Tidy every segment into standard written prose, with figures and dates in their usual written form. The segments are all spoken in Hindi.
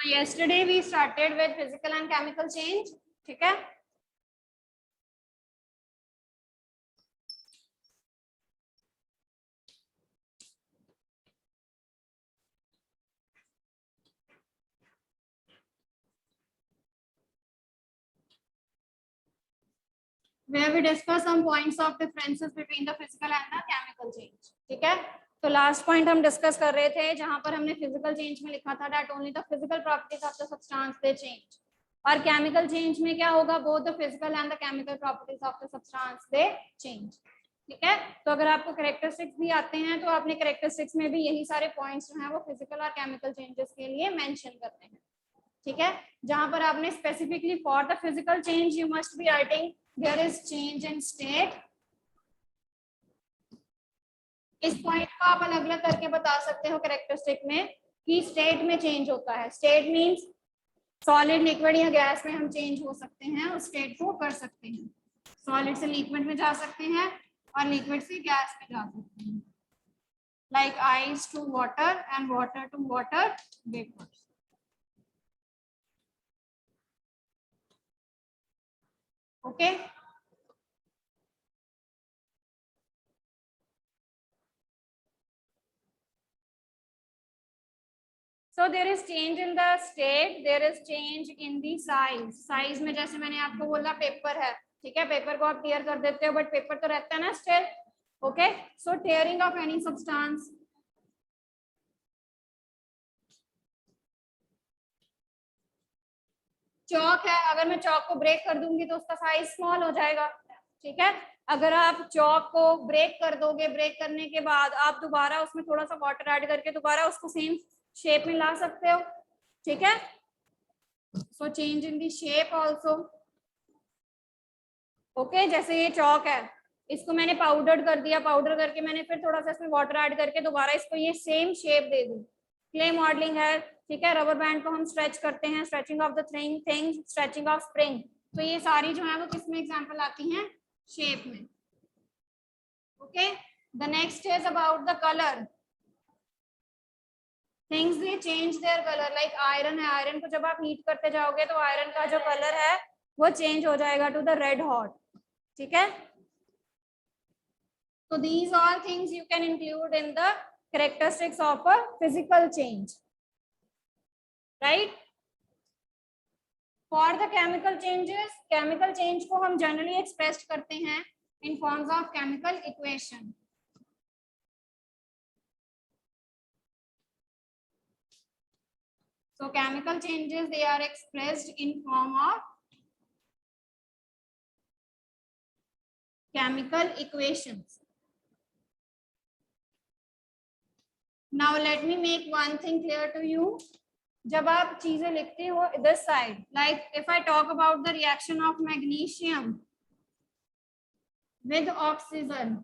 Yesterday we started with physical and chemical change. ठीक है, where we discuss some points of differences between the physical and the chemical change. ठीक है, तो लास्ट पॉइंट हम डिस्कस कर रहे थे जहां पर हमने फिजिकल चेंज में लिखा था that only the physical properties of the substance they change, और केमिकल चेंज में क्या होगा, both the physical and the chemical properties of the substance they change. ठीक है, तो अगर आपको कैरेक्टरिस्टिक्स भी आते हैं तो आपने कैरेक्टरिस्टिक्स में भी यही सारे पॉइंट्स जो हैं वो फिजिकल और केमिकल चेंजेस के लिए मेंशन करते हैं. ठीक है, जहां पर आपने specifically for the physical change you must be writing there is change in state. इस पॉइंट को आप अलग अलग करके बता सकते हो कैरेक्टरिस्टिक में कि स्टेट में चेंज होता है. स्टेट मींस सॉलिड, लिक्विड या गैस में हम चेंज हो सकते हैं, उस स्टेट को कर सकते हैं. सॉलिड से लिक्विड में जा सकते हैं और लिक्विड से गैस में जा सकते हैं, like ice to water and water to water vapour. Okay, so there is change in the state, there is change in the size. Size में जैसे मैंने आपको बोला पेपर है, ठीक है, पेपर को आप टीयर कर देते हो बट पेपर तो रहता है ना still. Okay, so tearing of any substance. चौक है, अगर मैं चौक को ब्रेक कर दूंगी तो उसका साइज स्मॉल हो जाएगा. ठीक है, अगर आप चौक को ब्रेक कर दोगे, ब्रेक करने के बाद आप दोबारा उसमें थोड़ा सा वाटर ऐड करके दोबारा उसको सेम शेप में ला सकते हो. ठीक है, so change in the shape also. Okay, जैसे ये चौक है, इसको मैंने पाउडर कर दिया, पाउडर करके मैंने फिर थोड़ा सा इसमें वाटर ऐड करके दोबारा इसको ये सेम शेप दे दी. क्ले मॉडलिंग है. ठीक है, रबर बैंड को हम स्ट्रेच करते हैं, stretching of the thing, stretching of spring. तो ये सारी जो है वो किस में एग्जांपल आती हैं, शेप में. Okay, the next is about the colour. Things they change their colour, like iron है, आयरन को जब आप हीट करते जाओगे तो आयरन का जो कलर है वो चेंज हो जाएगा टू द रेड हॉट. ठीक है, so these all things you can include in the characteristics of a physical change, right? For the chemical changes, chemical change को हम generally expressed करते हैं in forms of chemical equation. So chemical changes, they are expressed in form of chemical equations. Now let me make one thing clear to you. जब आप चीजें लिखते हो this side, like if I talk about the reaction of magnesium with oxygen,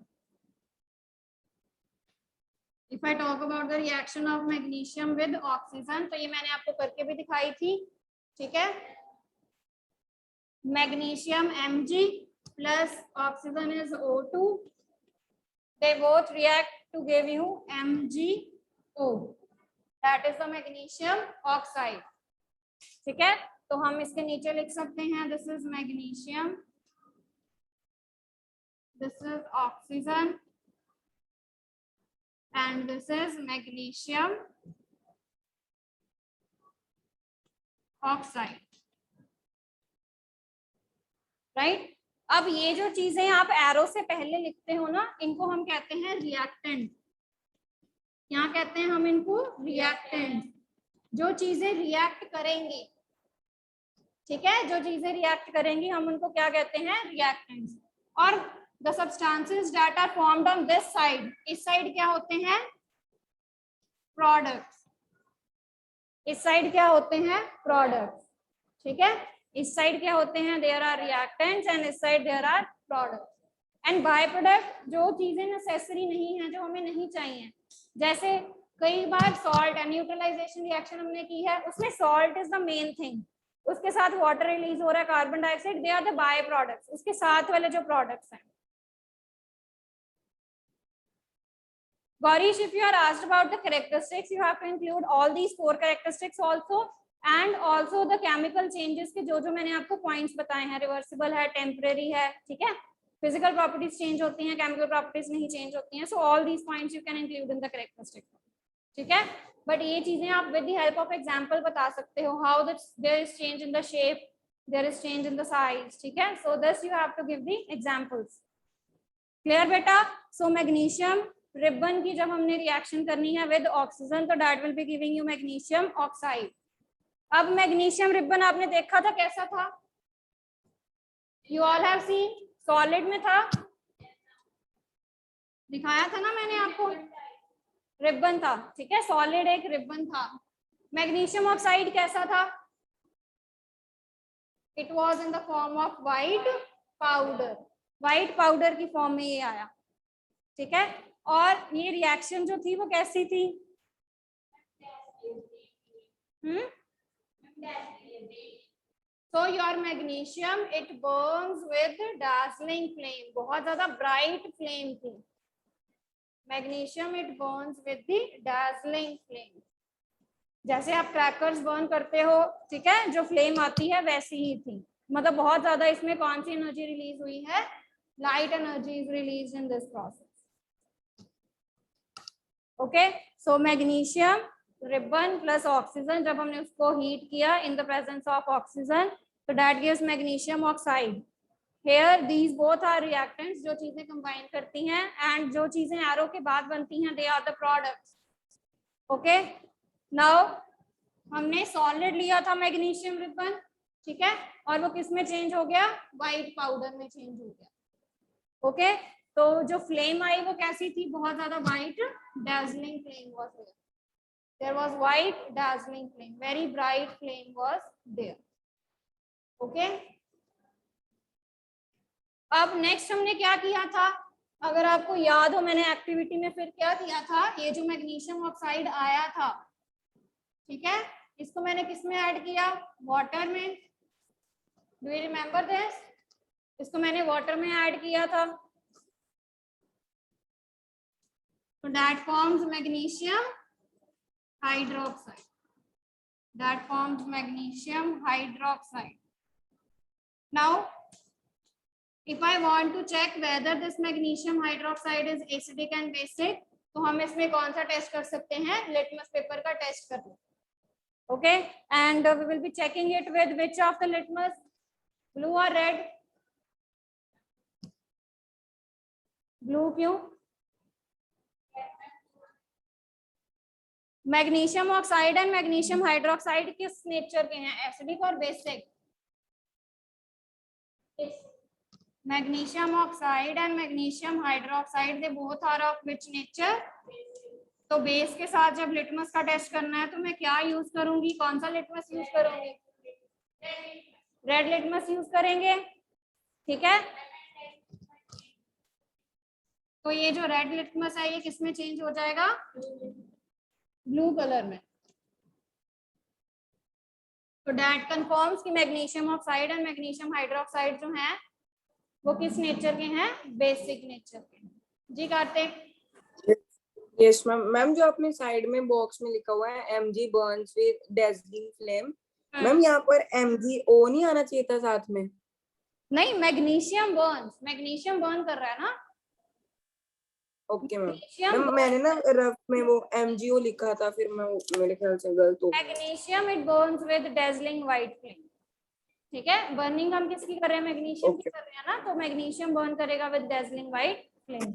if I talk about the reaction of magnesium with oxygen, तो ये मैंने आपको करके भी दिखाई थी. ठीक है, magnesium Mg plus oxygen is O2, they both react to give you MgO, that is the magnesium oxide. ठीक है, तो हम इसके नीचे लिख सकते हैं this is magnesium, this is oxygen and this is magnesium oxide, right? अब ये जो चीजें आप एरो से पहले लिखते हो ना, इनको हम कहते हैं रिएक्टेंट. क्या कहते हैं हम इनको, रिएक्टेंट. जो चीजें रिएक्ट करेंगी, ठीक है, जो चीजें रिएक्ट करेंगी हम उनको क्या कहते हैं, रिएक्टेंट्स. और the substances that are formed on this side, इस साइड क्या होते हैं, प्रोडक्ट्स. इस साइड क्या होते हैं, प्रोडक्ट्स. ठीक है, इस साइड क्या होते हैं, देयर आर रिएक्टेंट्स एंड इस side there are products. And by product जो चीजें नेसेसरी नहीं है, जो हमें नहीं चाहिए, जैसे कई बार सॉल्ट है, न्यूट्रलाइजेशन रिएक्शन हमने की है, उसमें salt is the main thing, उसके साथ वाटर रिलीज हो रहा है, carbon dioxide, they are the by products, उसके साथ वाले जो प्रोडक्ट्स हैं. Gorish, if you are asked about the characteristics, you have to include all these four characteristics also, and also the chemical changes के जो मैंने आपको पॉइंट्स बताए हैं, रिवर्सिबल है, टेम्परेरी है, ठीक है, फिजिकल प्रॉपर्टीज चेंज होती हैं, केमिकल प्रॉपर्टीज नहीं चेंज होती हैं, so all these points you can include in the characteristic, ठीक है। बट ये चीजें आप with the help of example बता सकते हो, how there is change in the shape, there is change in the size, ठीक है, so this you have to give the examples. Clear बेटा? सो मैग्नीशियम रिबन की जब हमने रिएक्शन करनी है विद ऑक्सीजन, तो that will be giving you magnesium oxide. अब मैग्नीशियम रिबन आपने देखा था कैसा था? You all have seen, solid में था, दिखाया था ना मैंने आपको, रिबन था, ठीक है, सॉलिड एक रिबन था। मैग्नीशियम ऑक्साइड कैसा था? It was in the form of white powder, white powder की फॉर्म में ये आया, ठीक है। और ये रिएक्शन जो थी वो कैसी थी? So your magnesium it burns with dazzling flame, बहुत ज्यादा ब्राइट फ्लेम थी। Magnesium it Burns with the dazzling flame, जैसे आप क्रैकर्स बर्न करते हो, ठीक है, जो फ्लेम आती है वैसी ही थी, मतलब बहुत ज्यादा इसमें कौन सी एनर्जी रिलीज हुई है? Light energy is release in this process. Okay, so magnesium ribbon plus oxygen, जब हमने उसको हीट किया in the presence of oxygen, तो that gives magnesium oxide. Here these both are reactants, जो चीजें कंबाइन करती हैं, एंड जो चीजें एरो के बाद बनती हैं they are the products. Okay, now हमने सॉलिड लिया था मैग्नीशियम रिबन, ठीक है, और वो किस में चेंज हो गया? व्हाइट पाउडर में चेंज हो गया। ओके, तो जो फ्लेम आई वो कैसी थी? बहुत ज्यादा white dazzling flame was there. There was white dazzling flame, very bright flame was there. Okay. अब नेक्स्ट हमने क्या किया था? अगर आपको याद हो, मैंने एक्टिविटी में फिर क्या किया था? ये जो मैग्नीशियम ऑक्साइड आया था, ठीक है, इसको मैंने किस में ऐड किया? वाटर में। Do you remember this? इसको मैंने वाटर में ऐड किया था, तो that forms magnesium hydroxide, that forms magnesium hydroxide. Now if I want to check whether this magnesium hydroxide is acidic and basic, तो हम इसमें कौन सा टेस्ट कर सकते हैं? लिटमस पेपर का टेस्ट कर लो। Okay, and we will be checking it with which of the litmus, blue or red? blue क्यों? Magnesium oxide and magnesium hydroxide किस नेचर के हैं? एसिडिक और basic? Magnesium oxide and magnesium hydroxide they both are of which nature? तो बेस के साथ जब लिटमस का टेस्ट करना है तो मैं क्या यूज करूंगी? कौन सा लिटमस यूज करूंगी? रेड लिटमस यूज करेंगे, ठीक है। तो ये जो रेड लिटमस है ये किस में चेंज हो जाएगा? ब्लू कलर में। तो दैट कंफर्म्स कि magnesium oxide and magnesium hydroxide जो है वो किस नेचर के हैं? बेसिक नेचर के। जी कार्तिक? Yes ma'am. मैम जो आपने साइड में बॉक्स में लिखा हुआ है mg burns with dazzling flame, ma'am यहाँ पर MgO नहीं आना चाहिए था साथ में? नहीं, मैग्नीशियम बर्न कर रहा है ना। ओके मैम, मैंने ना रफ में वो MgO लिखा था, फिर मैं मेरे ख्याल से गलत हो गया। Magnesium it Burns with dazzling white flame, ठीक है। बर्निंग हम किसकी कर रहे हैं? मैग्नीशियम की कर रहे हैं ना, तो मैग्नीशियम बर्न करेगा विद dazzling white flame,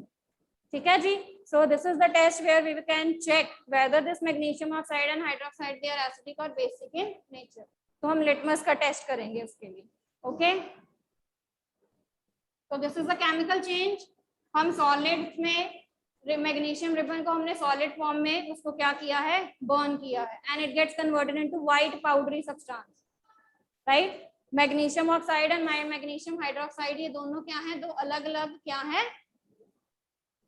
ठीक है जी। So this is the test where we can check whether this magnesium oxide and hydroxide they are acidic और बेसिक इन नेचर। तो हम लिटमस का टेस्ट करेंगे उसके लिए। ओके, तो this is the chemical change. हम सॉलिड में मैग्नीशियम रिबन को हमने सॉलिड फॉर्म में उसको क्या किया है? बर्न किया है, and it gets converted into white powdery substance, right. Magnesium oxide and magnesium hydroxide ये दोनों क्या है? दो अलग अलग क्या है?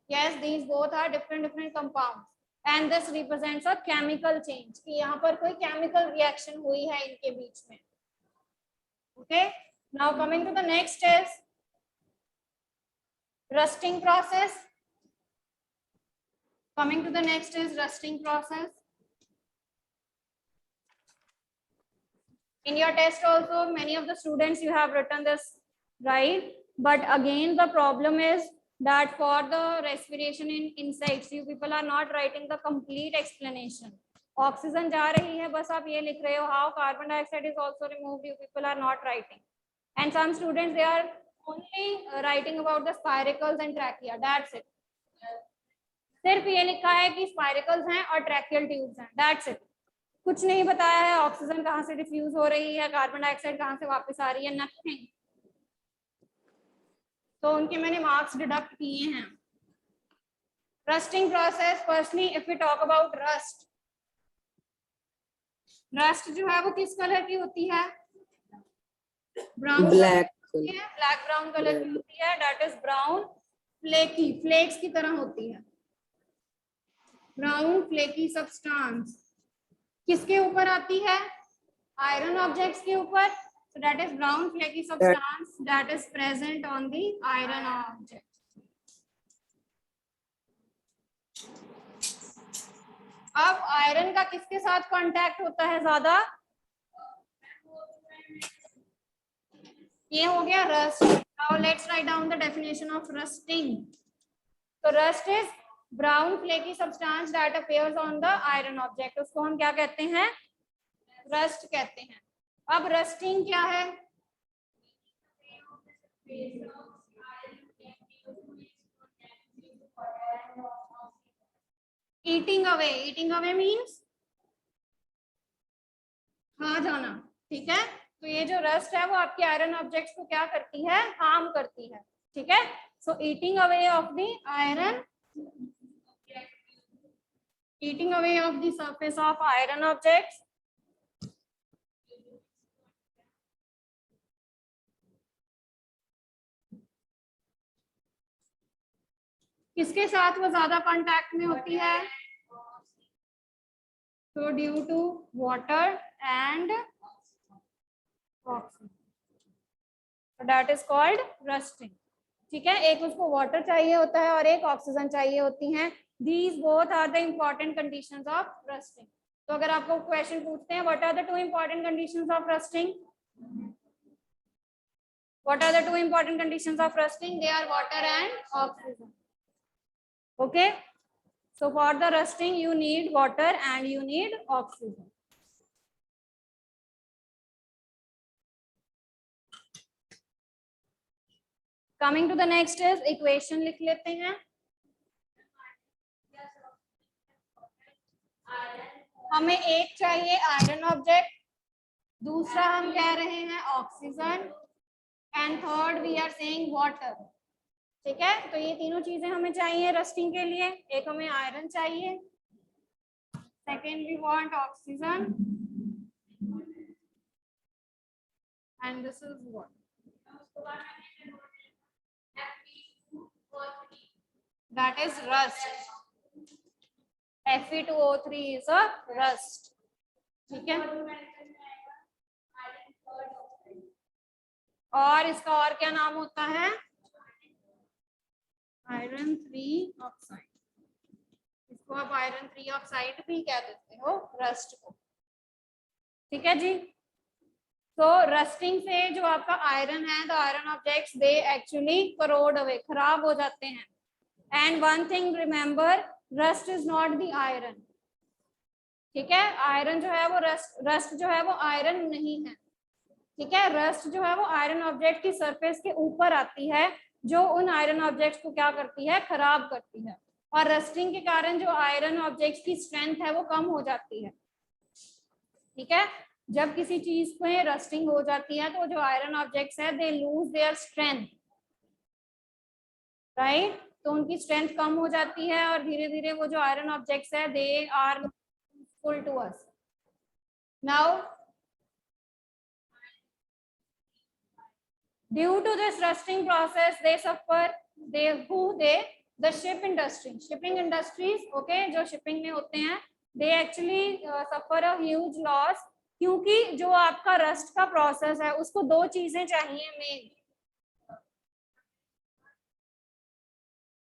Yes, these both are different compounds, and this represents a chemical change कि यहाँ पर कोई chemical reaction हुई है इनके बीच में। Okay, now coming to the next is rusting process. Coming to the next is rusting process. In your test also, many of the students you have written this right, but again the problem is that for the respiration in insects, you people are not writing the complete explanation. Oxygen जा रही है, बस आप ये लिख रहे हो. How carbon dioxide is also removed, you people are not writing. And some students, they are only writing about the spiracles and trachea. That's it. सिर्फ ये लिखा है कि स्पाइरकल्स हैं और ट्रैकियल ट्यूब्स हैं. That's it. कुछ नहीं बताया है ऑक्सीजन कहाँ से डिफ्यूज हो रही है, कार्बन डाइऑक्साइड कहाँ से वापस आ रही है, नथिंग. तो उनके मैंने मार्क्स डिडक्ट किए हैं. Rusting process, firstly if we talk about rust, rust जो है वो किस कलर की होती है? ब्राउन, ब्लैक ब्राउन कलर की होती है. That is brown flaky, flakes की तरह होती है. ब्राउन फ्लेकी सब्सटेंस किसके ऊपर आती है? आयरन ऑब्जेक्ट्स के ऊपर. So that is brown flaky substance that is present on the iron object. अब आयरन का किसके साथ कांटेक्ट होता है ज्यादा? ये हो गया rust. Now let's write down the definition of rusting. So rust is brown flaky substance that appears on the iron object. उसको हम क्या कहते हैं? रस्ट कहते हैं. अब रस्टिंग क्या है? Eating away. Eating away means खा जाना. ठीक है. तो ये जो रस्ट है वो आपके आयरन ऑब्जेक्ट्स को क्या करती है? हार्म करती है. ठीक है. So eating away of the iron, eating away of the surface of iron objects. किसके साथ वो ज्यादा कांटेक्ट में होती है? तो due to water and oxygen, that is called rusting. ठीक है. एक उसको वाटर चाहिए होता है और एक ऑक्सीजन चाहिए होती हैं. These both are the important conditions of rusting. तो अगर आपको क्वेश्चन पूछते हैं what are the two important conditions of rusting, what are the two important conditions of rusting? They are water and oxygen. Okay, so for the rusting you need water and you need oxygen. Coming to the next is equation लिख लेते हैं. हमें एक चाहिए आयरन ऑब्जेक्ट, दूसरा हम कह रहे हैं oxygen, and third we are saying water. ठीक है. तो ये तीनों चीजें हमें चाहिए रस्टिंग के लिए. एक हमें आयरन चाहिए, second we want oxygen, and this is water. That is rust. Fe2O3 is a rust. ठीक है. और इसका और क्या नाम होता है? Iron 3 oxide. इसको आप आयरन 3 ऑक्साइड भी कह देते हो रस्ट को. ठीक है जी. तो रस्टिंग से जो आपका आयरन है, the iron objects they actually crore away, खराब हो जाते हैं. And one thing remember, rust is not the iron. ठीक है. आयरन जो है वो रस्ट जो है वो आयरन नहीं है. ठीक है. रस्ट जो है वो आयरन ऑब्जेक्ट की सरफेस के ऊपर आती है, जो उन आयरन ऑब्जेक्ट्स को क्या करती है? खराब करती है. और रस्टिंग के कारण जो आयरन ऑब्जेक्ट्स की स्ट्रेंथ है वो कम हो जाती है. ठीक है. जब किसी चीज में रस्टिंग हो जाती है तो जो आयरन ऑब्जेक्ट्स है they lose their strength, right. तो उनकी स्ट्रेंथ कम हो जाती है और धीरे धीरे वो जो आयरन ऑब्जेक्ट्स है they are useful to us. Now due to this rusting process they suffer, the ship industry, shipping industries, okay, जो shipping में होते हैं, they actually suffer a huge loss. क्योंकि जो आपका रस्ट का प्रोसेस है उसको दो चीजें चाहिए main.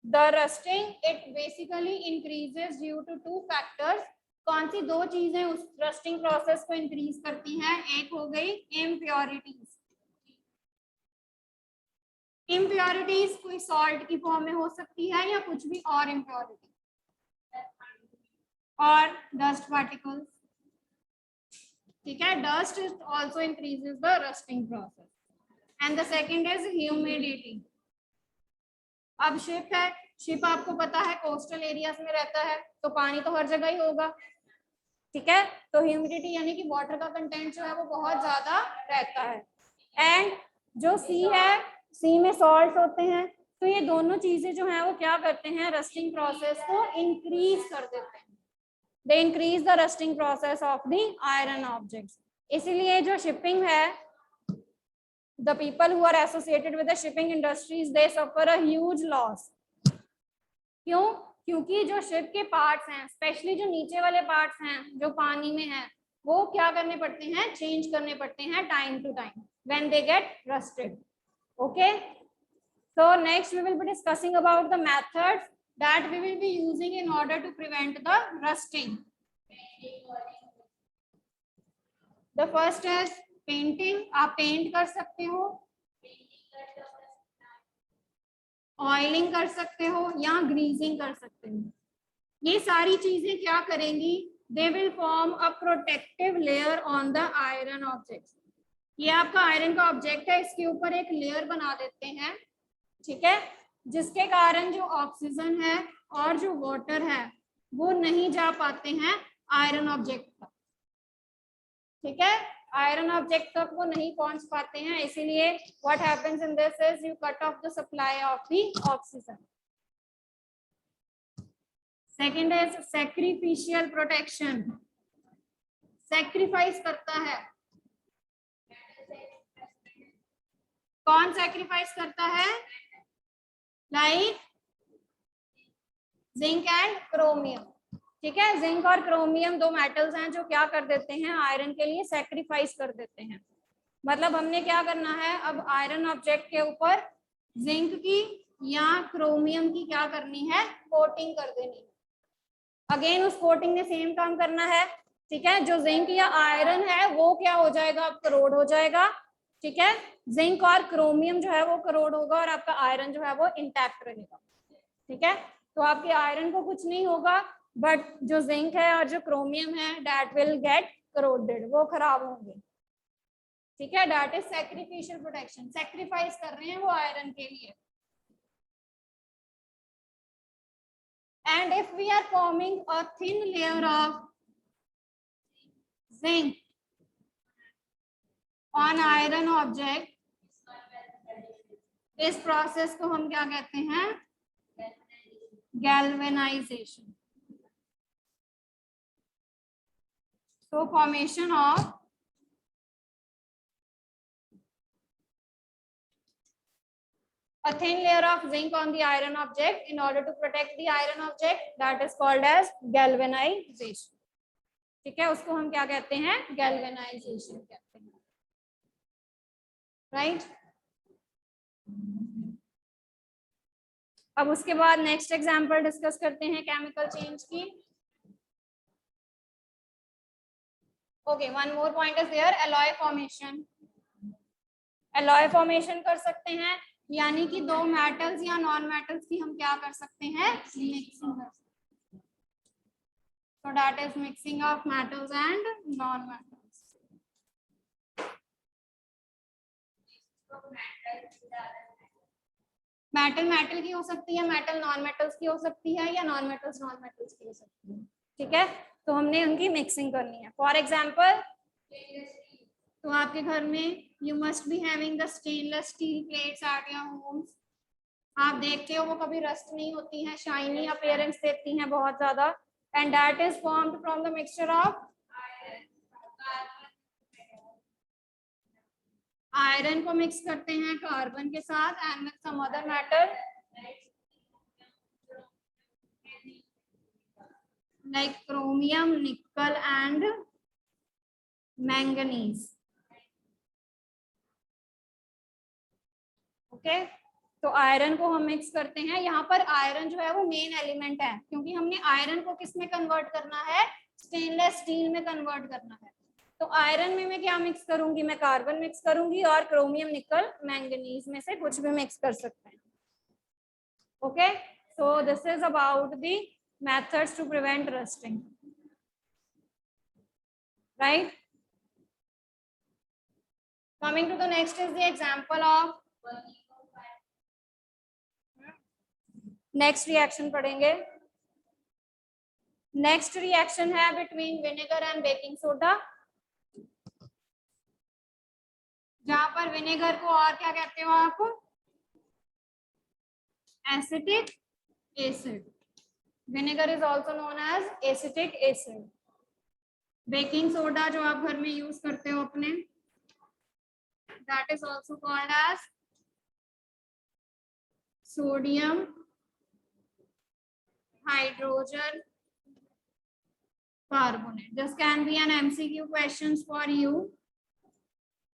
The rusting, it basically increases due to two factors. कौन सी दो चीजें उस रस्टिंग प्रोसेस को इंक्रीज करती हैं? एक हो गई इम्प्योरिटीज। इम्प्योरिटीज कोई सॉल्ट की फॉर्म में हो सकती है या कुछ भी और इम्प्योरिटी, और डस्ट पार्टिकल्स। ठीक है, dust also increases the rusting process. And the second is humidity. अब शिप है, शिप आपको पता है कोस्टल एरियाज में रहता है, तो पानी तो हर जगह ही होगा। ठीक है, तो ह्यूमिडिटी यानी कि वाटर का कंटेंट जो है वो बहुत ज्यादा रहता है। एंड जो सी है, सी में सॉल्ट होते हैं, तो ये दोनों चीजें जो हैं वो क्या करते हैं? रस्टिंग प्रोसेस को इंक्रीज कर देते हैं। They increase the rusting process of the iron objects. इसीलिए जो शिपिंग है, the people who are associated with the shipping industries, they suffer a huge loss. क्यों? क्योंकि जो शिप के पार्ट्स हैं, स्पेशली जो नीचे वाले पार्ट्स हैं जो पानी में हैं, वो क्या करने पड़ते हैं? चेंज करने पड़ते हैं time to time when they get rusted. Okay, so next we will be discussing about the methods that we will be using in order to prevent the rusting. The first is painting. आप पेंट कर सकते हो, ऑयलिंग कर सकते हो या ग्रीजिंग कर सकते हो। ये सारी चीजें क्या करेंगी? They will form a protective layer on the iron object. ये आपका आयरन का ऑब्जेक्ट है, इसके ऊपर एक लेयर बना देते हैं। ठीक है, जिसके कारण जो ऑक्सीजन है और जो वाटर है वो नहीं जा पाते हैं आयरन ऑब्जेक्ट तक। ठीक है, आयरन ऑब्जेक्ट तक वो नहीं पहुंच पाते हैं, इसीलिए what happens in this is you cut off the supply of the oxygen. Second is sacrificial protection. Sacrifice करता है, कौन सैक्रिफाइस करता है? Like zinc and chromium. ठीक है, जिंक और क्रोमियम दो मेटल्स हैं जो क्या कर देते हैं? आयरन के लिए सैक्रिफाइस कर देते हैं। मतलब हमने क्या करना है, अब आयरन ऑब्जेक्ट के ऊपर जिंक की या क्रोमियम की क्या करनी है? कोटिंग कर देनी है। अगेन उस कोटिंग ने सेम काम करना है। ठीक है, जो जिंक या आयरन है वो क्या हो जाएगा? अब करोड हो जाएगा। ठीक है, जिंक और क्रोमियम जो है वो करोड होगा और आपका आयरन जो है वो इंटैक्ट रहेगा। ठीक है, तो आपके आयरन को कुछ नहीं होगा, बट जो जिंक है और जो क्रोमियम है दैट विल गेट करोडेड, वो खराब होंगे। ठीक है, that is sacrificial protection. Sacrifice कर रहे हैं वो आयरन के लिए। And if we are forming a thin layer of zinc on iron object, इस प्रोसेस को हम क्या कहते हैं? Galvanisation. So formation of a thin layer of zinc on the iron object in order to protect the iron object, that is called as galvanization. ठीक है, उसको हम क्या कहते हैं? गैल्वेनाइजेशन कहते हैं। राइट, अब उसके बाद नेक्स्ट एग्जांपल डिस्कस करते हैं केमिकल चेंज की। Okay, one more point is there, alloy formation. Alloy formation कर सकते हैं, यानी कि दो मेटल्स या नॉन मेटल्स की हम क्या कर सकते हैं? मिक्सिंग कर सकते हैं। So that is mixing of metals and non-metals. Metal metal की हो सकती है, मेटल नॉन मेटल्स की हो सकती है, या नॉन मेटल्स नॉन मेटल्स की हो सकती है। ठीक है, तो हमने उनकी मिक्सिंग करनी है। फॉर एग्जांपल, तो आपके घर में you must be having the stainless steel plates at your homes. आप देखते हो वो कभी रस्ट नहीं होती हैं, शाइनी अपीयरेंस देती हैं बहुत ज्यादा, and that is formed from the mixture of iron को मिक्स करते हैं कार्बन के साथ and with some other metal like chromium, nickel and manganese. Okay, तो आयरन को हम मिक्स करते हैं। यहाँ पर आयरन जो है वो मेन एलिमेंट है, क्योंकि हमने आयरन को किस में कन्वर्ट करना है? स्टेनलेस स्टील में कन्वर्ट करना है। तो आयरन में मैं क्या मिक्स करूंगी, मैं कार्बन मिक्स करूंगी और क्रोमियम निकल मैंगनीज में से कुछ भी मिक्स कर सकते हैं। Okay, so this is about the methods to prevent rusting, right? Coming to the next is the example of next reaction पढ़ेंगे। नेक्स्ट रिएक्शन है between vinegar and baking soda, जहां पर विनेगर को और क्या कहते हो आप, acetic acid. Vinegar is also known as acetic acid. Baking soda जो आप घर में यूज करते हो अपने, that is also called as sodium hydrogen carbonate. This can be an MCQ questions for you.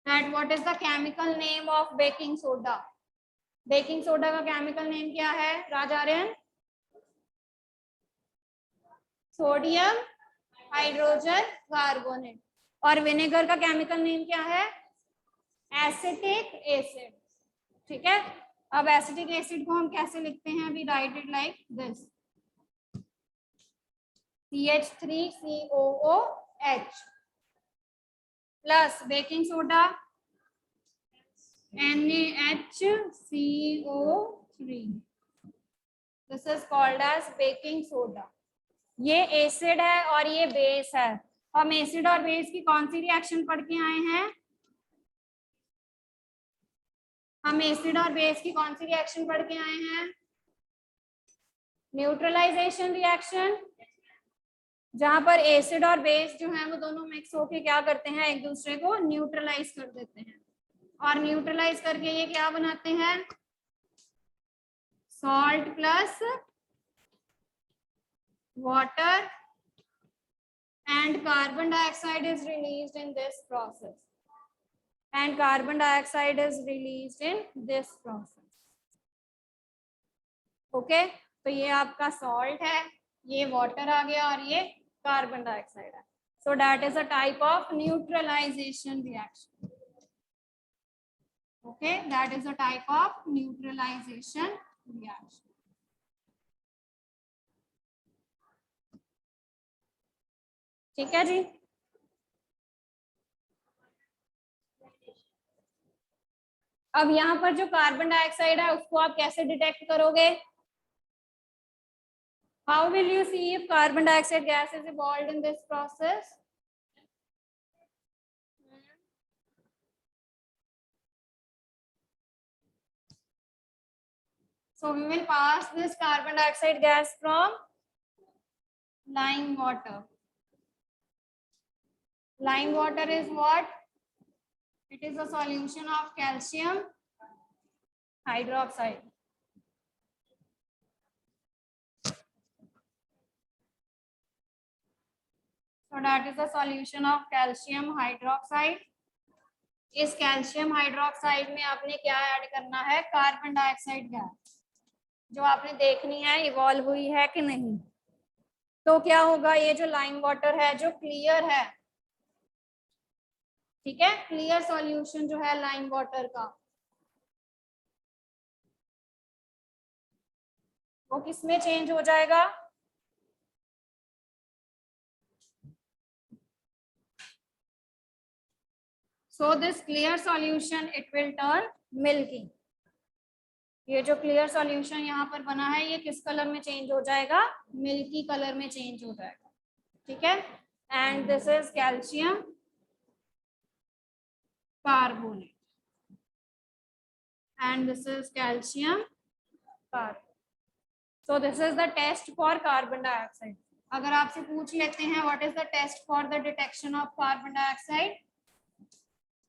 That what is the chemical name of baking soda? Baking soda का chemical name क्या है राजार्यन? Sodium hydrogen carbonate. और विनेगर का केमिकल नेम क्या है? Acetic acid. ठीक है, अब एसिटिक एसिड को हम कैसे लिखते हैं? We write it like this, CH3COOH plus baking soda NaHCO3. This is called as baking soda. ये एसिड है और ये बेस है। हम एसिड और बेस की कौन सी रिएक्शन पढ़ के आए हैं? हम एसिड और बेस की कौन सी रिएक्शन पढ़ के आए हैं? न्यूट्रलाइजेशन रिएक्शन, जहां पर एसिड और बेस जो है वो दोनों मिक्स होके क्या करते हैं, एक दूसरे को न्यूट्रलाइज कर देते हैं। और न्यूट्रलाइज करके ये क्या बनाते हैं? Salt plus water and carbon dioxide is released in this process, and carbon dioxide is released in this process. Okay, तो ये आपका सॉल्ट है, ये वाटर आ गया और ये कार्बन डाइऑक्साइड है। So that is a type of neutralisation reaction. Okay, that is a type of neutralisation reaction. ठीक है जी। अब यहाँ पर जो कार्बन डाइऑक्साइड है उसको आप कैसे डिटेक्ट करोगे? How will you see if carbon dioxide gas is evolved in this process? So we will pass this carbon dioxide gas from lime water. Lime water is what? It is a solution of calcium hydroxide. So that is a solution of calcium hydroxide. इस कैल्शियम हाइड्रोक्साइड में आपने क्या ऐड करना है? कार्बन डाइऑक्साइड गैस, जो आपने देखनी है इवॉल्व हुई है कि नहीं। तो क्या होगा, ये जो लाइम वाटर है जो क्लियर है, ठीक है, क्लियर सॉल्यूशन जो है लाइम वाटर का, वो किस में चेंज हो जाएगा? So this clear solution it will turn milky. ये जो क्लियर सॉल्यूशन यहाँ पर बना है ये किस कलर में चेंज हो जाएगा? मिल्की कलर में चेंज हो जाएगा। ठीक है, and this is calcium carbonate, and this is calcium carbonate. So this is the test for carbon dioxide. अगर आपसे पूछ लेते हैं what is the test for the detection of carbon dioxide,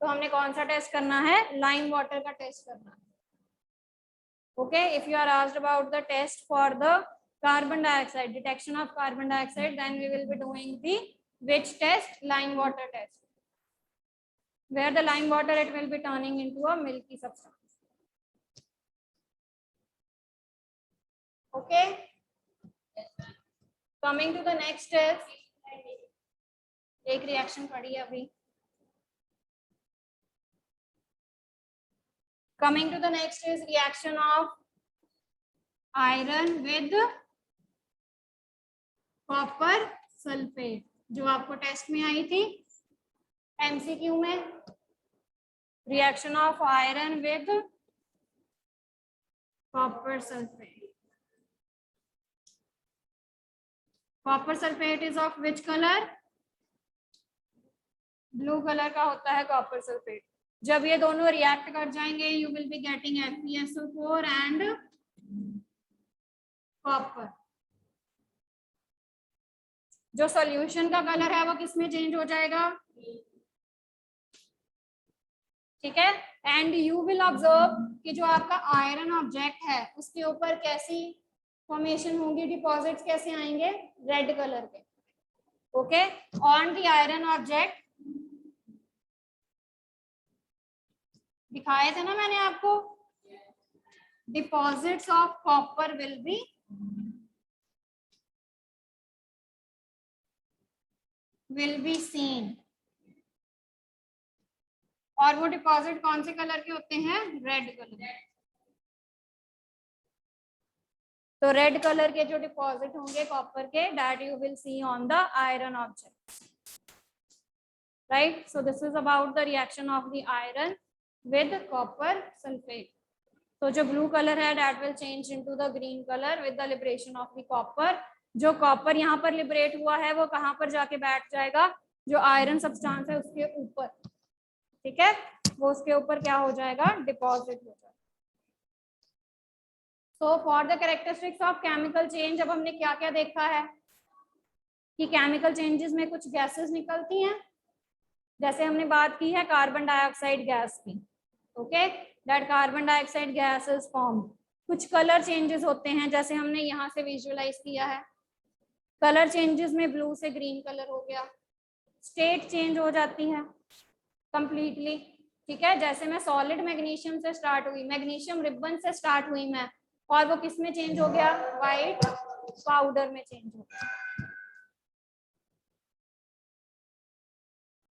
तो हमने कौन सा टेस्ट करना है? लाइम वाटर का टेस्ट करना है। Okay, if you are asked about the test for the carbon dioxide, detection of carbon dioxide, then we will be doing the which test? Lime water test, where the lime water it will be turning into a milky substance. Okay, coming to the next test, एक रिएक्शन पड़ी है अभी। Coming to the next is reaction of iron with copper sulphate, जो आपको टेस्ट में आई थी एमसीक्यू में। Reaction of iron with copper sulphate. Copper sulphate is of which colour? Blue colour का होता है कॉपर सल्फेट। जब ये दोनों रिएक्ट कर जाएंगे you will be getting FeSO4 and copper. जो सॉल्यूशन का कलर है वो किस में चेंज हो जाएगा? ठीक है। एंड यू विल ऑब्जर्व कि जो आपका आयरन ऑब्जेक्ट है उसके ऊपर कैसी फॉर्मेशन होंगी, डिपॉजिट्स कैसे आएंगे? रेड कलर के। Okay, on the iron object दिखाए थे ना मैंने आपको, deposits of copper will be seen. और वो डिपॉजिट कौन से कलर के होते हैं? Red colour. तो रेड कलर के जो डिपॉजिट होंगे कॉपर के, that you will see on the iron object, right. So this is about the reaction of the iron with copper sulphate. तो जो ब्लू कलर है that will change into the green colour with the liberation of the copper. जो कॉपर यहाँ पर लिबरेट हुआ है वो कहाँ पर जाके बैठ जाएगा? जो आयरन सब्सटेंस है उसके ऊपर, ठीक है, वो उसके ऊपर क्या हो जाएगा? डिपॉजिट हो जाएगा। So for the characteristics of chemical change, अब हमने क्या क्या देखा है कि केमिकल चेंजेस में कुछ गैसेस निकलती हैं। जैसे हमने बात की है कार्बन डाइऑक्साइड गैस की, okay, that carbon dioxide gas is form. कुछ कलर चेंजेस होते हैं, जैसे हमने यहाँ से विजुअलाइज किया है, कलर चेंजेस में ब्लू से ग्रीन कलर हो गया। स्टेट चेंज हो जाती है कंप्लीटली, ठीक है। जैसे मैं सॉलिड मैग्नीशियम से स्टार्ट हुई, मैग्नीशियम रिबन से स्टार्ट हुई मैं, और वो किस में चेंज हो गया? वाइट पाउडर में चेंज हो गया।